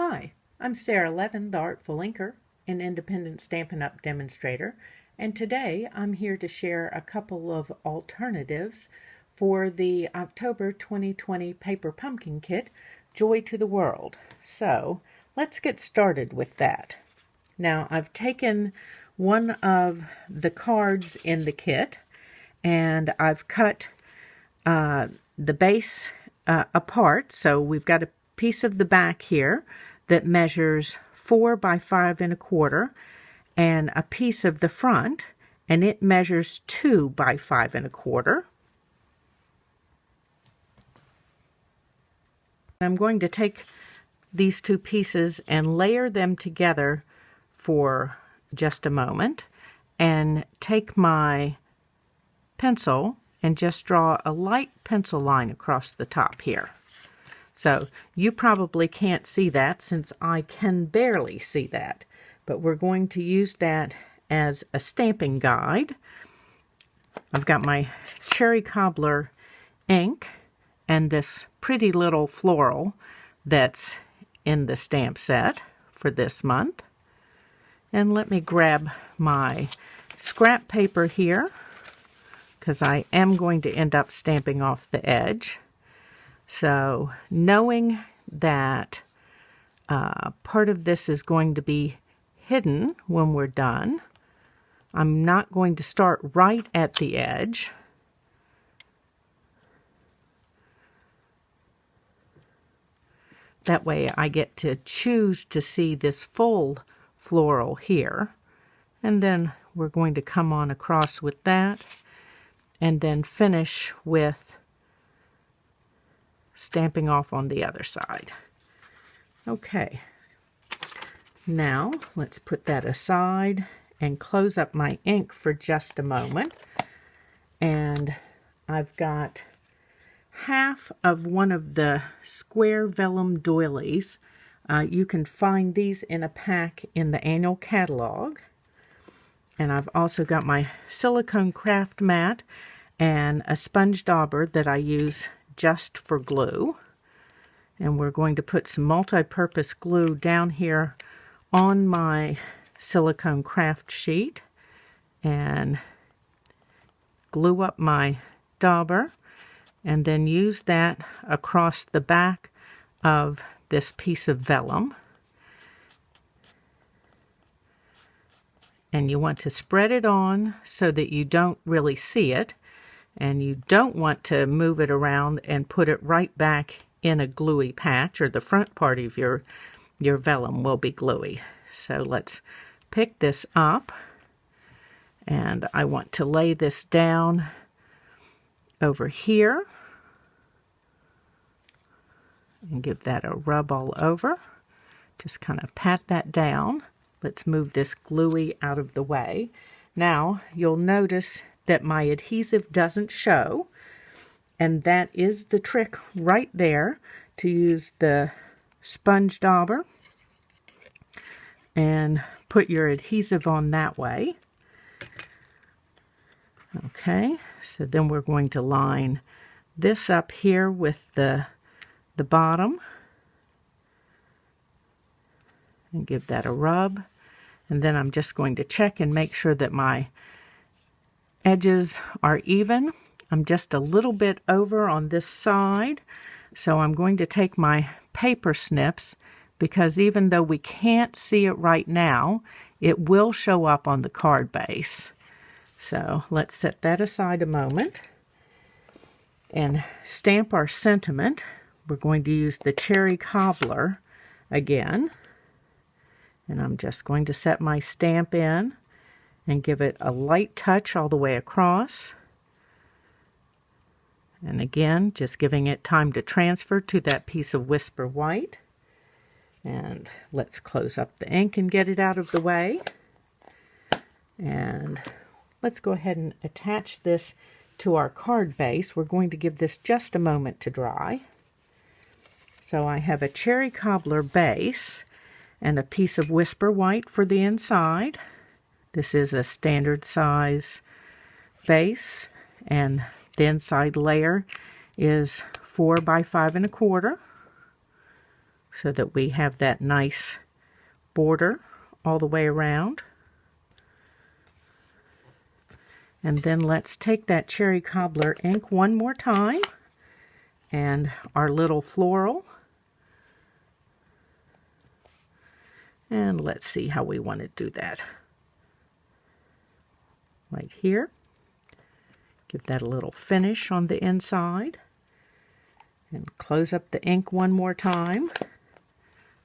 Hi, I'm Sara Levin, the Artful Inker, an independent Stampin' Up! Demonstrator, and today I'm here to share a couple of alternatives for the October 2020 Paper Pumpkin Kit, Joy to the World. So, let's get started with that. Now, I've taken one of the cards in the kit, and I've cut the base apart. So we've got a piece of the back here that measures 4 by 5 1/4, and a piece of the front, and it measures 2 by 5 1/4. I'm going to take these two pieces and layer them together for just a moment, and take my pencil and just draw a light pencil line across the top here. So you probably can't see that since I can barely see that, but we're going to use that as a stamping guide. I've got my cherry cobbler ink and this pretty little floral that's in the stamp set for this month. And let me grab my scrap paper here, because I am going to end up stamping off the edge. So knowing that part of this is going to be hidden when we're done, I'm not going to start right at the edge. That way I get to choose to see this full floral here. And then we're going to come on across with that, and then finish with stamping off on the other side. Okay, now let's put that aside and close up my ink for just a moment. And I've got half of one of the square vellum doilies. You can find these in a pack in the annual catalog. And I've also got my silicone craft mat and a sponge dauber that I use just for glue. And we're going to put some multi-purpose glue down here on my silicone craft sheet and glue up my dauber, and then use that across the back of this piece of vellum. And you want to spread it on so that you don't really see it, and you don't want to move it around and put it right back in a gluey patch, or the front part of your vellum will be gluey. So let's pick this up, and I want to lay this down over here and give that a rub all over. Just kind of pat that down. Let's move this gluey out of the way. Now you'll notice that my adhesive doesn't show, and that is the trick right there, to use the sponge dauber and put your adhesive on that way. Okay, so then we're going to line this up here with the bottom and give that a rub. And then I'm just going to check and make sure that my edges are even. I'm just a little bit over on this side, so I'm going to take my paper snips, because even though we can't see it right now, it will show up on the card base. So let's set that aside a moment and stamp our sentiment. We're going to use the cherry cobbler again, and I'm just going to set my stamp in and give it a light touch all the way across. And again, just giving it time to transfer to that piece of Whisper White. And let's close up the ink and get it out of the way. And let's go ahead and attach this to our card base. We're going to give this just a moment to dry. So I have a cherry cobbler base and a piece of Whisper White for the inside. This is a standard size base, and the inside layer is 4 by 5 1/4. so that we have that nice border all the way around. And then let's take that cherry cobbler ink one more time and our little floral. And let's see how we want to do that. Right here. Give that a little finish on the inside. And close up the ink one more time.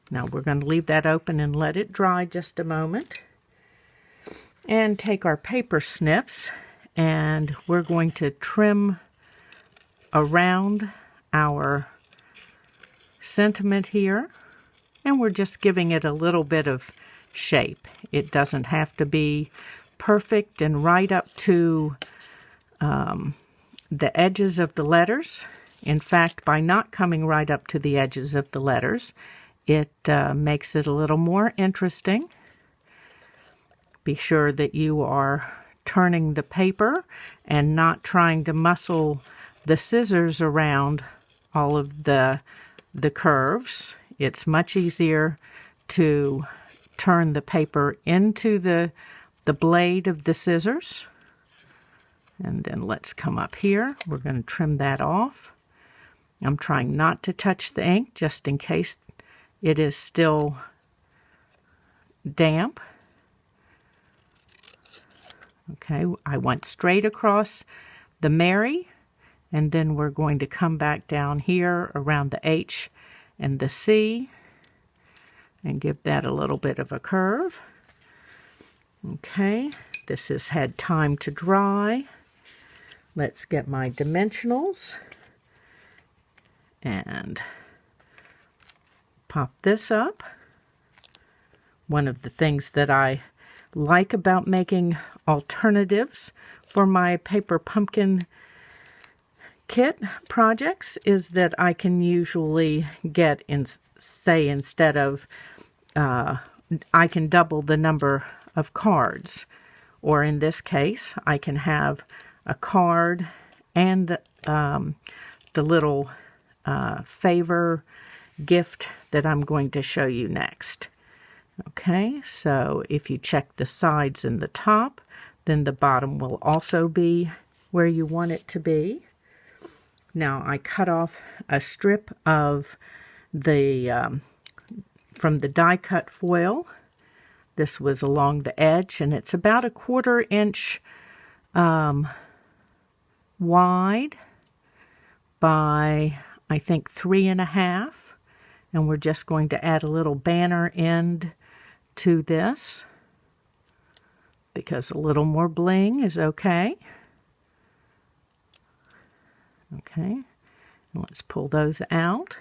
Now we're going to leave that open and let it dry just a moment. And take our paper snips and we're going to trim around our sentiment here. And we're just giving it a little bit of shape. It doesn't have to be perfect and right up to the edges of the letters. In fact, by not coming right up to the edges of the letters, it makes it a little more interesting. Be sure that you are turning the paper and not trying to muscle the scissors around all of the curves. It's much easier to turn the paper into the blade of the scissors. And then let's come up here. We're going to trim that off. I'm trying not to touch the ink just in case it is still damp. Okay, I went straight across the Mary, and then we're going to come back down here around the H and the C and give that a little bit of a curve. Okay, this has had time to dry. Let's get my dimensionals and pop this up. One of the things that I like about making alternatives for my paper pumpkin kit projects is that I can usually get, say, instead of, I can double the number of cards. Or in this case, I can have a card and the little favor gift that I'm going to show you next. Okay, so if you check the sides and the top, then the bottom will also be where you want it to be. Now I cut off a strip of the from the die cut foil. This was along the edge, and it's about 1/4 inch wide by, I think, 3.5. And we're just going to add a little banner end to this because a little more bling is okay. Okay, and let's pull those out.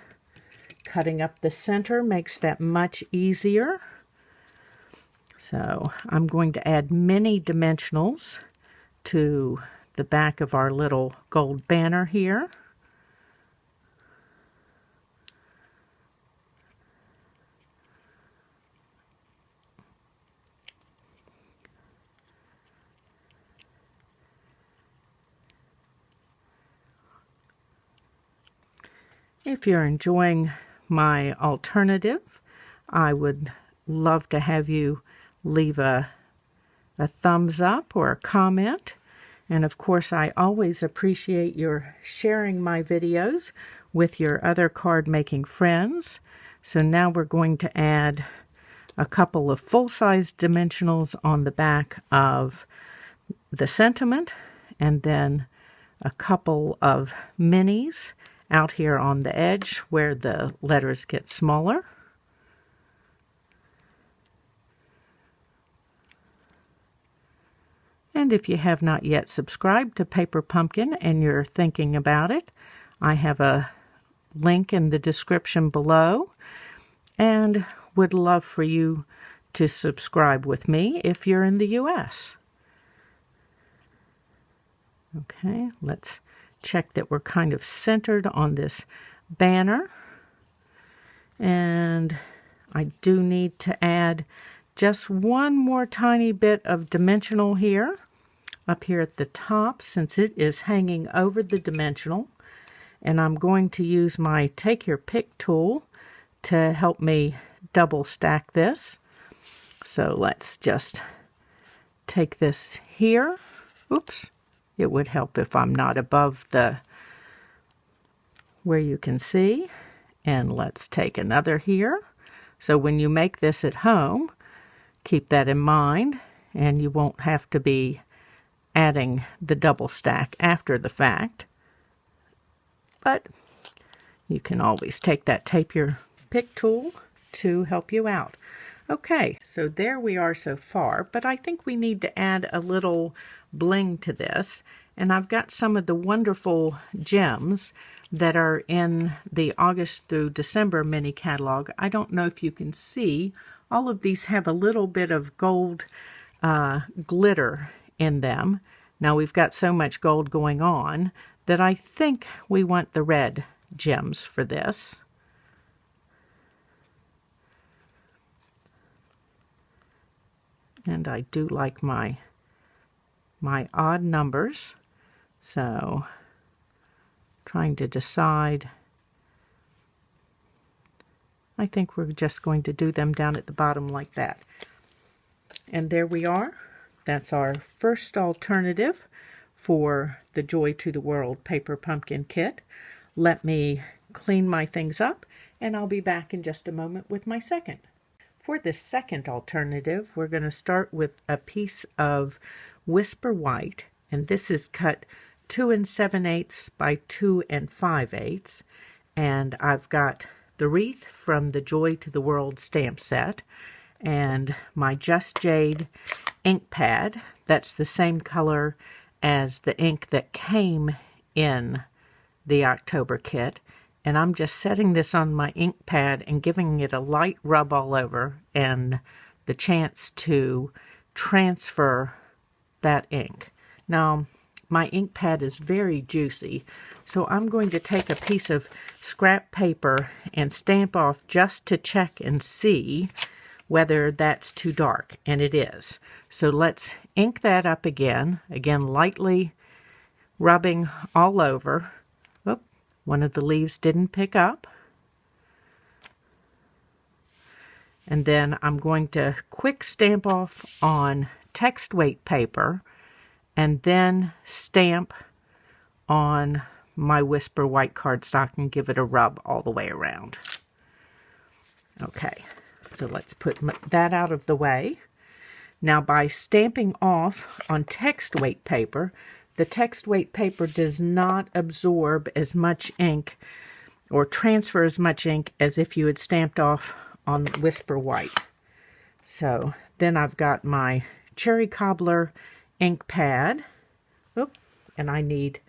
Cutting up the center makes that much easier. So I'm going to add mini dimensionals to the back of our little gold banner here. If you're enjoying my alternative, I would love to have you leave a thumbs up or a comment. And of course, I always appreciate your sharing my videos with your other card making friends. So now we're going to add a couple of full-size dimensionals on the back of the sentiment, and then a couple of minis out here on the edge where the letters get smaller. And if you have not yet subscribed to Paper Pumpkin and you're thinking about it, I have a link in the description below and would love for you to subscribe with me if you're in the US. Okay, let's check that we're kind of centered on this banner. And I do need to add just one more tiny bit of dimensional here, up here at the top, since it is hanging over the dimensional. And I'm going to use my Take Your Pick tool to help me double stack this. So let's just take this here. Oops. It would help if I'm not above the where you can see. And let's take another here. So when you make this at home, keep that in mind, and you won't have to be adding the double stack after the fact. But you can always take that tape your pick tool to help you out. Okay, so there we are so far, but I think we need to add a little bling to this, and I've got some of the wonderful gems that are in the August through December mini catalog. I don't know if you can see, all of these have a little bit of gold glitter in them. Now we've got so much gold going on that I think we want the red gems for this. And I do like my odd numbers, so trying to decide. I think we're just going to do them down at the bottom like that. And there we are. That's our first alternative for the Joy to the World paper pumpkin kit. Let me clean my things up, and I'll be back in just a moment with my second. For the second alternative, we're going to start with a piece of Whisper White, and this is cut 2 7/8 by 2 5/8, and I've got the wreath from the Joy to the World stamp set, and my Just Jade ink pad. That's the same color as the ink that came in the October kit. And I'm just setting this on my ink pad and giving it a light rub all over and the chance to transfer that ink. Now, my ink pad is very juicy, so I'm going to take a piece of scrap paper and stamp off just to check and see whether that's too dark, and it is. So let's ink that up again lightly rubbing all over. One of the leaves didn't pick up. And then I'm going to quick stamp off on text weight paper and then stamp on my Whisper White cardstock and give it a rub all the way around. Okay, so let's put that out of the way. Now by stamping off on text weight paper, the text weight paper does not absorb as much ink or transfer as much ink as if you had stamped off on Whisper White. So then I've got my Cherry Cobbler ink pad. Oop, and I need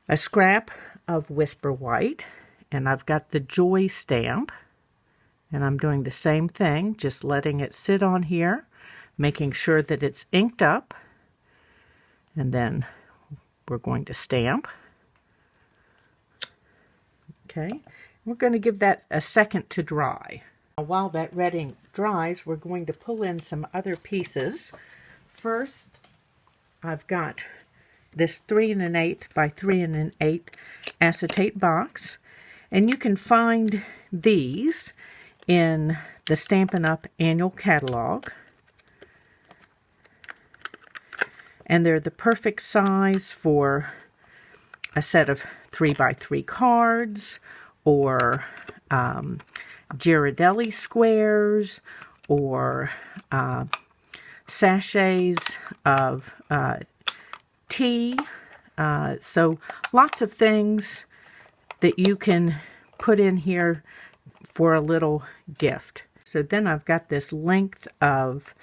a scrap of Whisper White. And I've got the Joy stamp. And I'm doing the same thing, just letting it sit on here, making sure that it's inked up. And then we're going to stamp. Okay, we're going to give that a second to dry. Now, while that red ink dries, we're going to pull in some other pieces. First, I've got this 3 1/8 by 3 1/8 acetate box, and you can find these in the Stampin' Up! Annual Catalog. And they're the perfect size for a set of 3 by 3 cards, or Ghirardelli squares, or sachets of tea. So lots of things that you can put in here for a little gift. So then I've got this length of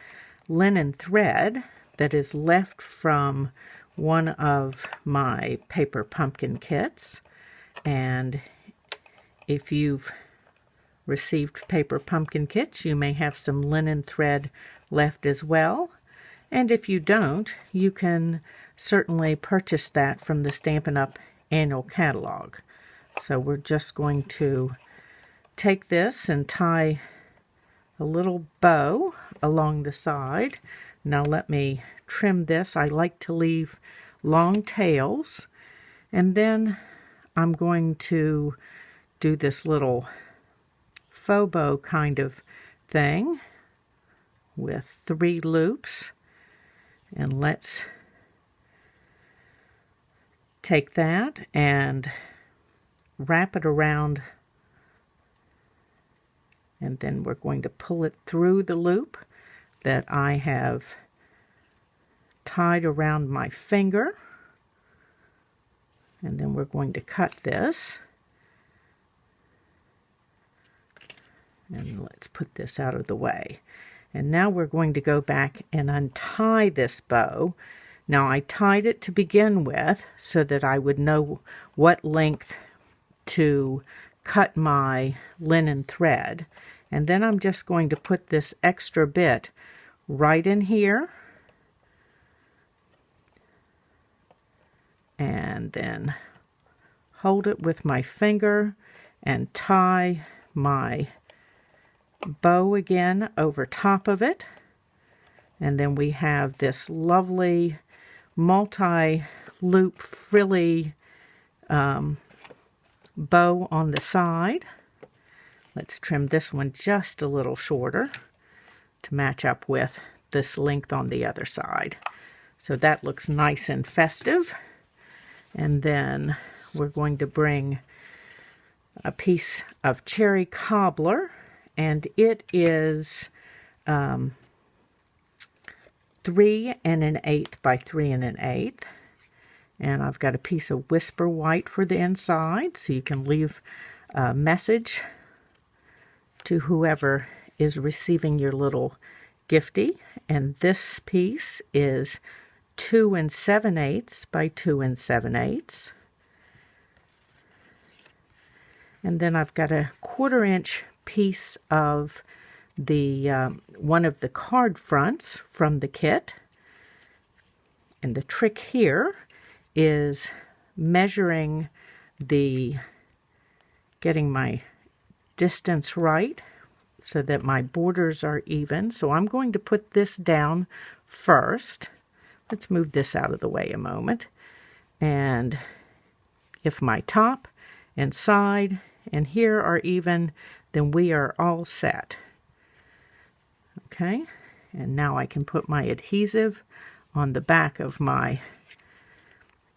linen thread that is left from one of my paper pumpkin kits. And if you've received paper pumpkin kits, you may have some linen thread left as well. And if you don't, you can certainly purchase that from the Stampin' Up! Annual Catalog. So we're just going to take this and tie a little bow along the side. Now let me trim this. I like to leave long tails. And then I'm going to do this little faux bow kind of thing with 3 loops. And let's take that and wrap it around, and then we're going to pull it through the loop that I have tied around my finger, and then we're going to cut this. And let's put this out of the way. And now we're going to go back and untie this bow. Now I tied it to begin with so that I would know what length to cut my linen thread. And then I'm just going to put this extra bit right in here. And then hold it with my finger and tie my bow again over top of it. And then we have this lovely multi-loop frilly bow on the side. Let's trim this one just a little shorter to match up with this length on the other side. So that looks nice and festive. And then we're going to bring a piece of cherry cobbler, and it is 3 1/8 by 3 1/8. And I've got a piece of whisper white for the inside, so you can leave a message to whoever is receiving your little gifty. And this piece is 2 7/8 by 2 7/8. And then I've got a 1/4 inch piece of the one of the card fronts from the kit. And the trick here is measuring getting my distance right so that my borders are even. So I'm going to put this down first. Let's move this out of the way a moment. And if my top and side and here are even, then we are all set. Okay, and now I can put my adhesive on the back of my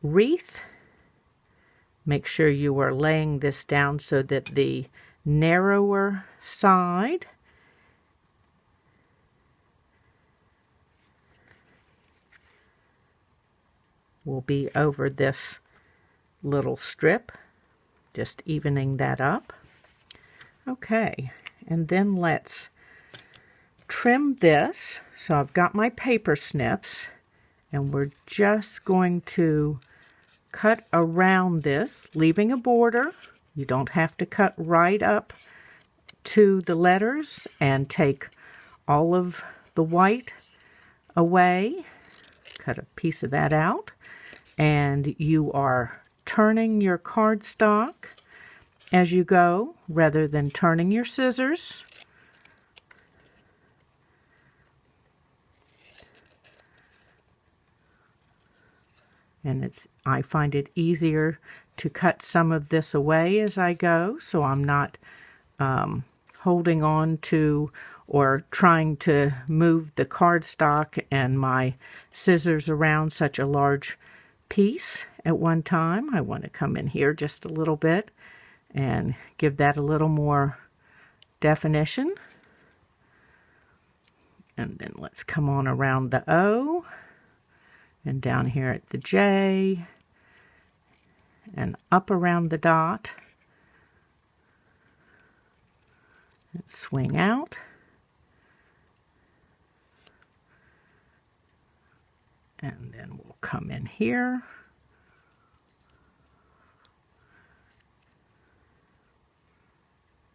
wreath. Make sure you are laying this down so that the narrower side will be over this little strip, just evening that up. Okay, and then let's trim this. So I've got my paper snips, and we're just going to cut around this, leaving a border. You don't have to cut right up to the letters and take all of the white away. Cut a piece of that out. And you are turning your cardstock as you go rather than turning your scissors. And I find it easier to cut some of this away as I go, so I'm not holding on to or trying to move the cardstock and my scissors around such a large piece at one time. I want to come in here just a little bit and give that a little more definition. And then let's come on around the O and down here at the J and up around the dot and swing out. And then we'll come in here.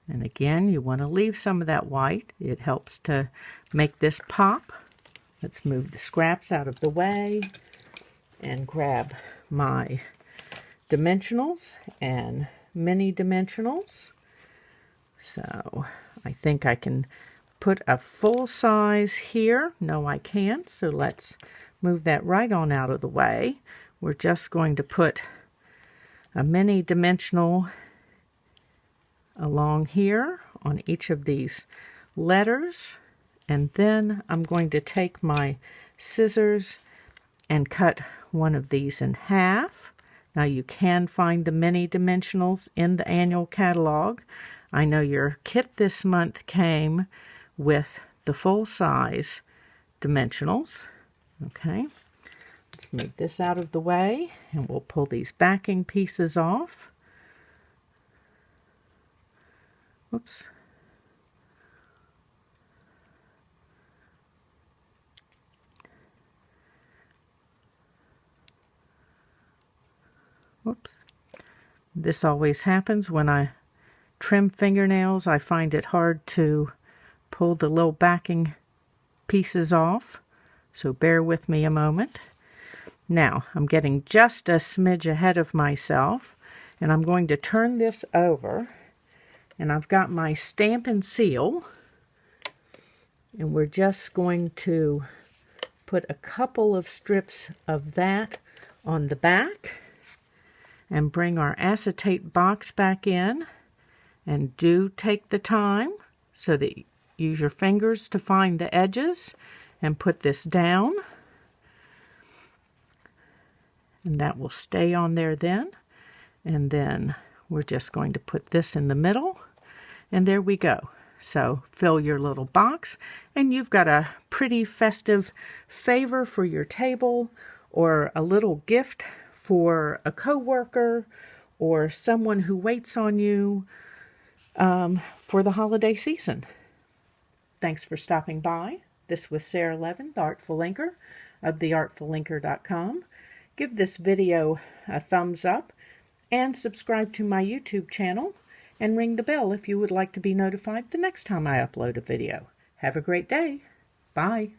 And again, you want to leave some of that white. It helps to make this pop. Let's move the scraps out of the way and grab my dimensionals and mini dimensionals. So I think I can put a full size here. No, I can't. So let's move that right on out of the way. We're just going to put a mini dimensional along here on each of these letters, and then I'm going to take my scissors and cut one of these in half. Now you can find the mini dimensionals in the annual catalog. I know your kit this month came with the full size dimensionals. Okay, let's move this out of the way and we'll pull these backing pieces off. Whoops. Whoops. This always happens when I trim fingernails. I find it hard to pull the little backing pieces off, so bear with me a moment. Now, I'm getting just a smidge ahead of myself, and I'm going to turn this over, and I've got my stamp and seal, and we're just going to put a couple of strips of that on the back and bring our acetate box back in. And do take the time so that you use your fingers to find the edges and put this down. And that will stay on there then. And then we're just going to put this in the middle. And there we go. So fill your little box and you've got a pretty festive favor for your table, or a little gift for a coworker or someone who waits on you for the holiday season. Thanks for stopping by. This was Sara Levin, the Artful Inker of theartfullinker.com. Give this video a thumbs up and subscribe to my YouTube channel and ring the bell if you would like to be notified the next time I upload a video. Have a great day. Bye.